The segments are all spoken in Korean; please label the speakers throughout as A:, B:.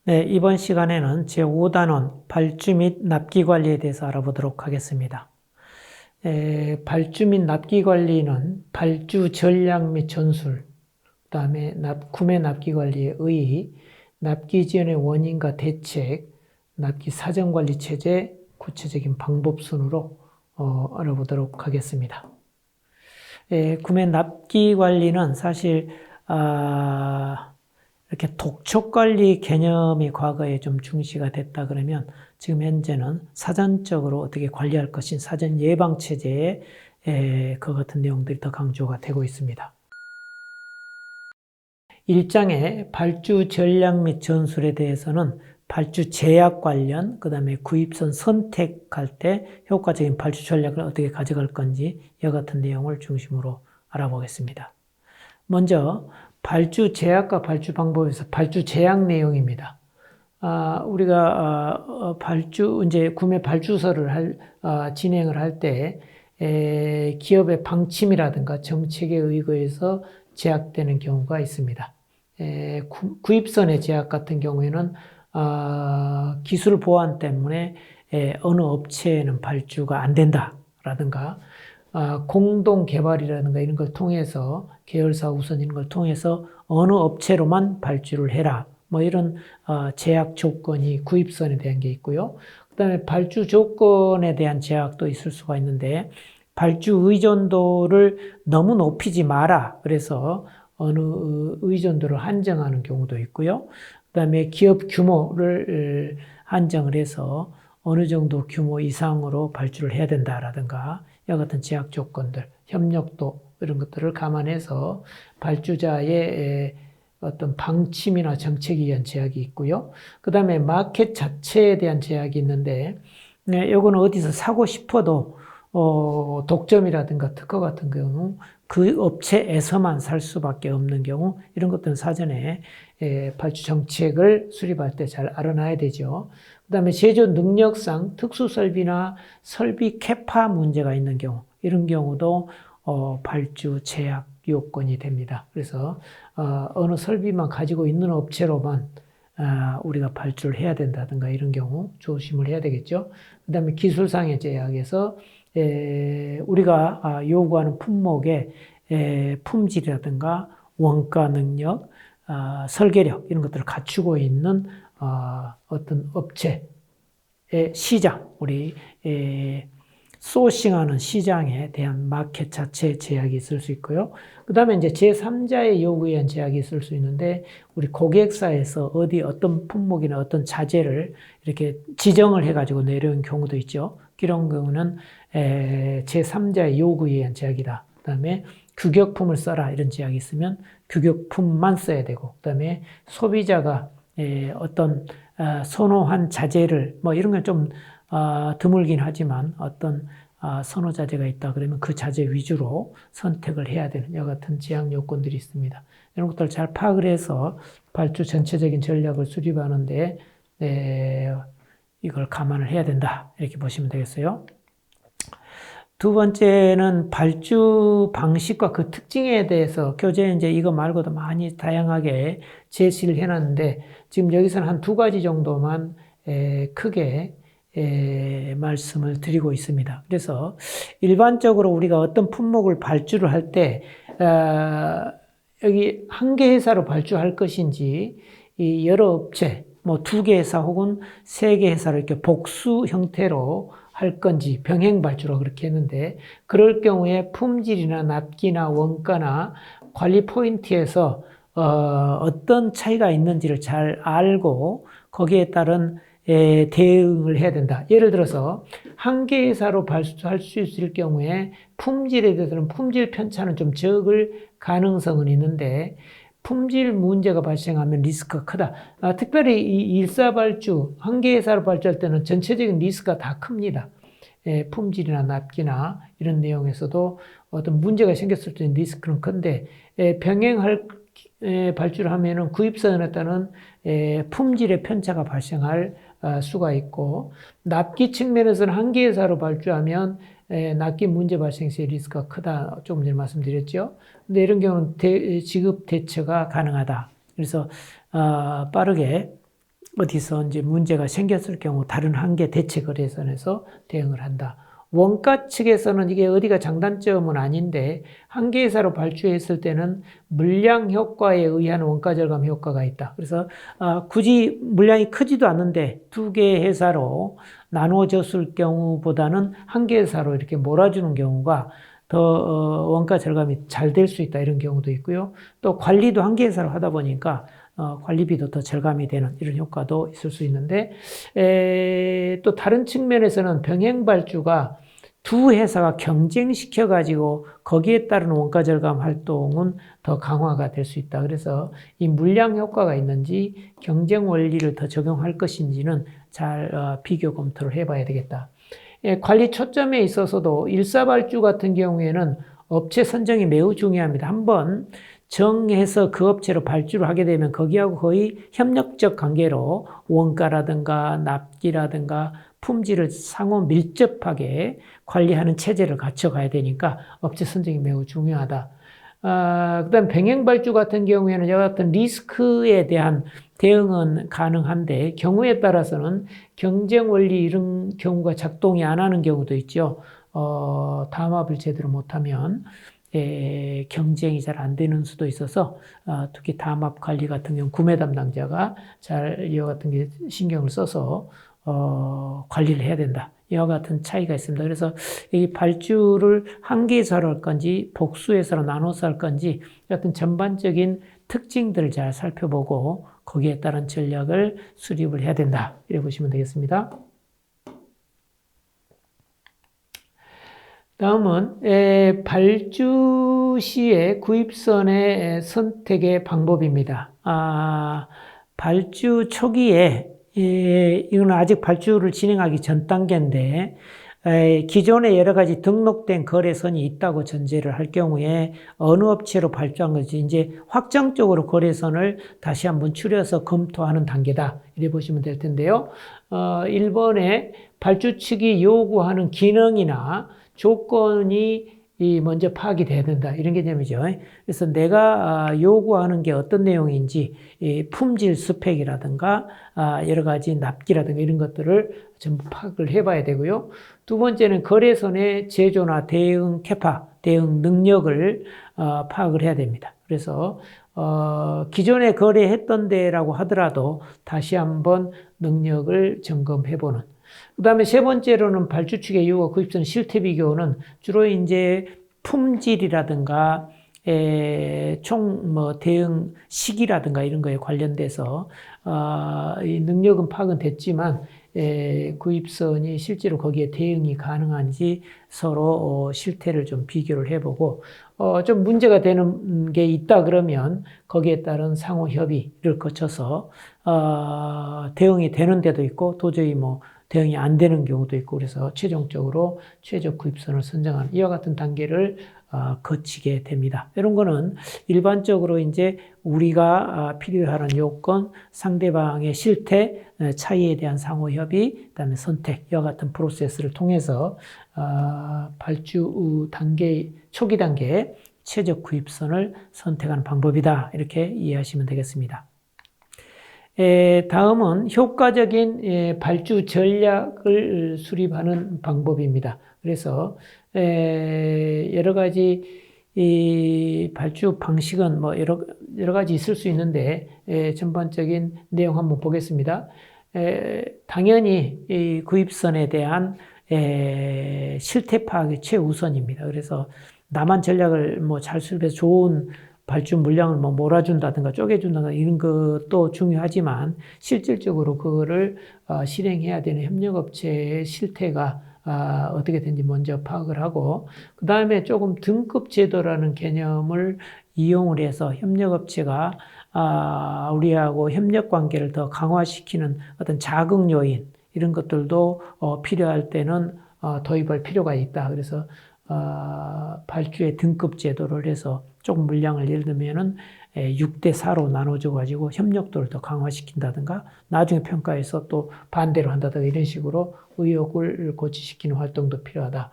A: 네, 이번 시간에는 제5단원 발주 및 납기 관리에 대해서 알아보도록 하겠습니다. 발주 및 납기 관리는 발주 전략 및 전술, 그다음에 구매 납기 관리의 의의, 납기 지연의 원인과 대책, 납기 사전 관리 체제, 구체적인 방법 순으로 알아보도록 하겠습니다. 구매 납기 관리는 사실 이렇게 독촉관리 개념이 과거에 좀 중시가 됐다 그러면 지금 현재는 사전적으로 어떻게 관리할 것인 사전 예방 체제에 그 같은 내용들이 더 강조가 되고 있습니다. 1장의 발주 전략 및 전술에 대해서는 발주 제약 관련, 그 다음에 구입선 선택할 때 효과적인 발주 전략을 어떻게 가져갈 건지 이와 같은 내용을 중심으로 알아보겠습니다. 먼저 발주 제약과 발주 방법에서 발주 제약 내용입니다. 우리가 이제 구매 발주서를 진행을 할 때 기업의 방침이라든가 정책에 의거해서 제약되는 경우가 있습니다. 구입선의 제약 같은 경우에는 기술 보안 때문에 어느 업체에는 발주가 안 된다라든가 공동 개발이라든가 이런 걸 통해서 계열사 우선 이런 걸 통해서 어느 업체로만 발주를 해라. 뭐 이런 제약 조건이 구입선에 대한 게 있고요. 그다음에 발주 조건에 대한 제약도 있을 수가 있는데 발주 의존도를 너무 높이지 마라. 그래서 어느 의존도를 한정하는 경우도 있고요. 그다음에 기업 규모를 한정을 해서 어느 정도 규모 이상으로 발주를 해야 된다라든가 이와 같은 제약 조건들, 협력도 이런 것들을 감안해서 발주자의 어떤 방침이나 정책에 의한 제약이 있고요. 그 다음에 마켓 자체에 대한 제약이 있는데 이거는 어디서 사고 싶어도 독점이라든가 특허 같은 경우 그 업체에서만 살 수밖에 없는 경우 이런 것들은 사전에 발주 정책을 수립할 때 잘 알아놔야 되죠. 그 다음에 제조 능력상 특수 설비나 설비 캐파 문제가 있는 경우 이런 경우도 발주 제약 요건이 됩니다. 그래서 어느 설비만 가지고 있는 업체로만 우리가 발주를 해야 된다든가 이런 경우 조심을 해야 되겠죠. 그 다음에 기술상의 제약에서 우리가 요구하는 품목의 품질이라든가 원가 능력, 설계력 이런 것들을 갖추고 있는 어떤 업체의 시장, 우리 소싱하는 시장에 대한 마켓 자체의 제약이 있을 수 있고요. 그 다음에 이제 제3자의 요구에 의한 제약이 있을 수 있는데, 우리 고객사에서 어떤 품목이나 어떤 자재를 이렇게 지정을 해가지고 내려온 경우도 있죠. 이런 경우는 제3자의 요구에 의한 제약이다. 그 다음에 규격품을 써라 이런 제약이 있으면 규격품만 써야 되고, 그 다음에 소비자가 어떤 선호한 자재를 뭐 이런 건 좀 드물긴 하지만 어떤 선호 자재가 있다 그러면 그 자재 위주로 선택을 해야 되는 이와 같은 제약 요건들이 있습니다. 이런 것들을 잘 파악을 해서 발주 전체적인 전략을 수립하는데 이걸 감안을 해야 된다 이렇게 보시면 되겠어요. 두 번째는 발주 방식과 그 특징에 대해서 교재에 이제 이거 말고도 많이 다양하게 제시를 해놨는데 지금 여기서는 한 두 가지 정도만 크게 말씀을 드리고 있습니다. 그래서 일반적으로 우리가 어떤 품목을 발주를 할 때 여기 한 개 회사로 발주할 것인지 이 여러 업체 뭐 두 개 회사 혹은 세 개 회사로 이렇게 복수 형태로 할 건지 병행 발주로 그렇게 했는데 그럴 경우에 품질이나 납기나 원가나 관리 포인트에서 어떤 차이가 있는지를 잘 알고 거기에 따른 대응을 해야 된다. 예를 들어서 한 개 회사로 발주할 수 있을 경우에 품질에 대해서는 품질 편차는 좀 적을 가능성은 있는데 품질 문제가 발생하면 리스크가 크다. 특별히 이 일사발주, 한 개 회사로 발주할 때는 전체적인 리스크가 다 큽니다. 품질이나 납기나 이런 내용에서도 어떤 문제가 생겼을 때 리스크는 큰데 병행할 발주를 하면은 구입선에 따른 품질의 편차가 발생할 수가 있고 납기 측면에서는 한 개 회사로 발주하면 납기 문제 발생 시의 리스크가 크다. 조금 전에 말씀드렸죠. 근데 이런 경우는 지급 대처가 가능하다. 그래서 빠르게 어디서 이제 문제가 생겼을 경우 다른 한계 대체 거래선에서 대응을 한다. 원가 측에서는 이게 어디가 장단점은 아닌데 한계회사로 발주했을 때는 물량 효과에 의한 원가 절감 효과가 있다. 그래서 굳이 물량이 크지도 않는데 두 개의 회사로 나누어졌을 경우보다는 한계회사로 이렇게 몰아주는 경우가 더 원가 절감이 잘 될 수 있다 이런 경우도 있고요. 또 관리도 한계회사로 하다 보니까 관리비도 더 절감이 되는 이런 효과도 있을 수 있는데 또 다른 측면에서는 병행발주가 두 회사가 경쟁시켜 가지고 거기에 따른 원가 절감 활동은 더 강화가 될 수 있다. 그래서 이 물량 효과가 있는지 경쟁 원리를 더 적용할 것인지는 잘 비교 검토를 해봐야 되겠다. 관리 초점에 있어서도 일사발주 같은 경우에는 업체 선정이 매우 중요합니다. 한번 정해서 그 업체로 발주를 하게 되면 거기하고 거의 협력적 관계로 원가라든가 납기라든가 품질을 상호 밀접하게 관리하는 체제를 갖춰가야 되니까 업체 선정이 매우 중요하다. 그다음 병행발주 같은 경우에는 이와 같은 리스크에 대한 대응은 가능한데 경우에 따라서는 경쟁 원리 이런 경우가 작동이 안 하는 경우도 있죠. 담합을 제대로 못하면 경쟁이 잘 안 되는 수도 있어서 특히 담합 관리 같은 경우 구매 담당자가 잘 이와 같은 게 신경을 써서 관리를 해야 된다. 이와 같은 차이가 있습니다. 그래서 이 발주를 한 개에서 할 건지 복수해서 나눠서 할 건지 같은 전반적인 특징들을 잘 살펴보고 거기에 따른 전략을 수립을 해야 된다. 이렇게 보시면 되겠습니다. 다음은 발주 시의 구입선의 선택의 방법입니다. 발주 초기에 이건 아직 발주를 진행하기 전 단계인데 기존에 여러 가지 등록된 거래선이 있다고 전제를 할 경우에 어느 업체로 발주한 건지 이제 확정적으로 거래선을 다시 한번 추려서 검토하는 단계다. 이렇게 보시면 될 텐데요. 1번에 발주 측이 요구하는 기능이나 조건이 먼저 파악이 돼야 된다. 이런 개념이죠. 그래서 내가 요구하는 게 어떤 내용인지 품질 스펙이라든가 여러 가지 납기라든가 이런 것들을 전부 파악을 해봐야 되고요. 두 번째는 거래선의 제조나 대응 캐파, 대응 능력을 파악을 해야 됩니다. 그래서 기존에 거래했던 데라고 하더라도 다시 한번 능력을 점검해보는. 그 다음에 세 번째로는 발주 측의 요구 구입선 실태 비교는 주로 이제 품질이라든가 대응 시기라든가 이런 거에 관련돼서 이 능력은 파악은 됐지만 구입선이 실제로 거기에 대응이 가능한지 서로 실태를 좀 비교를 해보고 좀 문제가 되는 게 있다 그러면 거기에 따른 상호 협의를 거쳐서 대응이 되는 데도 있고 도저히 대응이 안 되는 경우도 있고 그래서 최종적으로 최적 구입선을 선정하는 이와 같은 단계를 거치게 됩니다. 이런 거는 일반적으로 이제 우리가 필요하는 요건, 상대방의 실태, 차이에 대한 상호 협의, 그다음에 선택 이와 같은 프로세스를 통해서 발주 단계 초기 단계 최적 구입선을 선택하는 방법이다. 이렇게 이해하시면 되겠습니다. 다음은 효과적인 발주 전략을 수립하는 방법입니다. 그래서 여러 가지 이 발주 방식은 여러 가지 있을 수 있는데 전반적인 내용 한번 보겠습니다. 당연히 이 구입선에 대한 실태 파악이 최우선입니다. 그래서 나만 전략을 잘 수립해서 좋은 발주 물량을 몰아준다든가 쪼개준다든가 이런 것도 중요하지만 실질적으로 그거를 실행해야 되는 협력업체의 실태가 어떻게 되는지 먼저 파악을 하고 그 다음에 조금 등급 제도라는 개념을 이용을 해서 협력업체가 우리하고 협력 관계를 더 강화시키는 어떤 자극 요인 이런 것들도 필요할 때는 도입할 필요가 있다. 그래서 발주의 등급 제도를 해서 조금 물량을 예를 들면은 6대 4로 나눠줘 가지고 협력도를 더 강화시킨다든가 나중에 평가해서 또 반대로 한다든가 이런 식으로 의욕을 고취시키는 활동도 필요하다.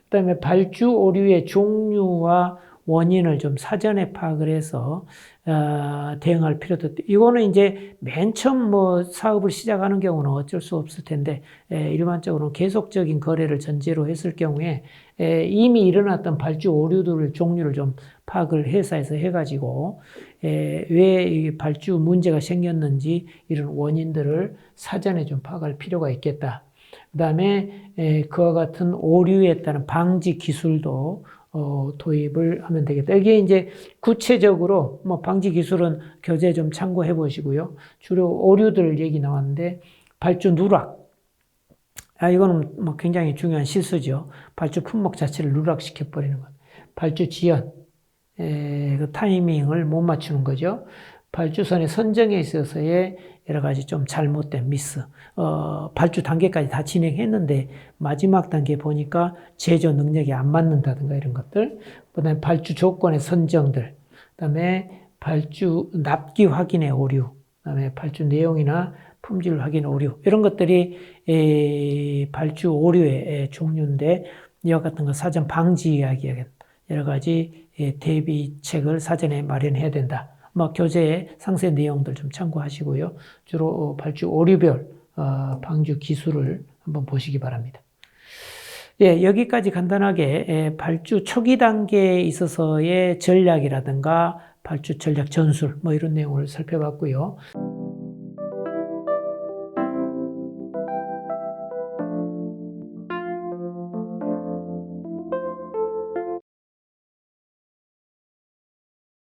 A: 그다음에 발주 오류의 종류와 원인을 좀 사전에 파악을 해서 대응할 필요도 있다. 이거는 이제 맨 처음 뭐 사업을 시작하는 경우는 어쩔 수 없을 텐데 일반적으로 계속적인 거래를 전제로 했을 경우에 이미 일어났던 발주 오류들을 종류를 좀 파악을 회사에서 해가지고 왜 이 발주 문제가 생겼는지 이런 원인들을 사전에 좀 파악할 필요가 있겠다. 그 다음에 그와 같은 오류에 따른 방지 기술도 도입을 하면 되겠다. 여기에 이제 구체적으로 뭐 방지 기술은 교재 좀 참고해 보시고요. 주로 오류들 얘기 나왔는데 발주 누락. 이거는 뭐 굉장히 중요한 실수죠. 발주 품목 자체를 누락시켜 버리는 것. 발주 지연. 그 타이밍을 못 맞추는 거죠. 발주선의 선정에 있어서의 여러 가지 좀 잘못된 미스. 발주 단계까지 다 진행했는데 마지막 단계 보니까 제조 능력이 안 맞는다든가 이런 것들. 그다음에 발주 조건의 선정들. 그다음에 발주 납기 확인의 오류. 그다음에 발주 내용이나 품질 확인 오류. 이런 것들이 발주 오류의 종류인데 이와 같은 거 사전 방지하기 여러 가지 대비책을 사전에 마련해야 된다. 뭐 교재의 상세 내용들 좀 참고하시고요. 주로 발주 오류별 방주 기술을 한번 보시기 바랍니다. 여기까지 간단하게 발주 초기 단계에 있어서의 전략이라든가 발주 전략 전술 뭐 이런 내용을 살펴봤고요.